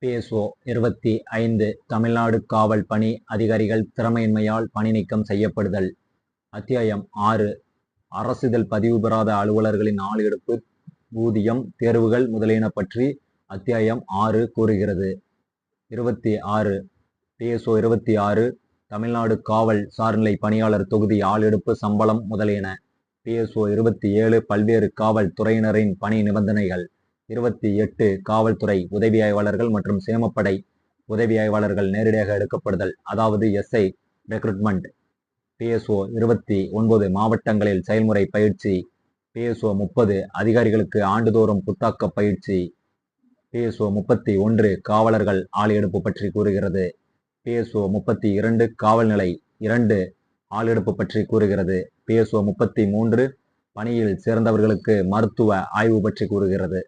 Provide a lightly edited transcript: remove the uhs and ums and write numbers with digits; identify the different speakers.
Speaker 1: PSO 25 Tamil Nadu காவல் பணி அதிகாரிகள் திறமையின்மையால் பணிநீக்கம் செய்யப்படுதல். அத்தியாயம் 6 அரசிதழ் பதிவு பெறாத அலுவலர்களின் ஆளெடுப்பு, ஊதியம், தேர்வுகள் முதலியன பற்றி அத்தியாயம் 6 கூறுகிறது. 26 PSO 26 தமிழ்நாடு காவல் சார்நிலை பணியாளர் தொகுதி ஆளெடுப்பு, சம்பளம் முதலியன. PSO 27 பல்வேறு காவல் துறையினரின் பணி நிபந்தனைகள். 28 காவல்துறை உதவி ஆய்வாளர்கள் மற்றும் சேமப்படை உதவி ஆய்வாளர்கள் நேரடியாக எடுக்கப்படுதல், அதாவது SI ரெக்ரூட்மெண்ட். PSO 29 மாவட்டங்களில் செயல்முறை பயிற்சி. PSO 30 அதிகாரிகளுக்கு ஆண்டுதோறும் புத்தாக்க பயிற்சி. PSO 31 காவலர்கள் ஆளெடுப்பு பற்றி கூறுகிறது. PSO 32 காவல்நிலை 2 ஆளெடுப்பு பற்றி கூறுகிறது. PSO 33 பணியில் சேர்ந்தவர்களுக்கு மருத்துவ ஆய்வு பற்றி கூறுகிறது.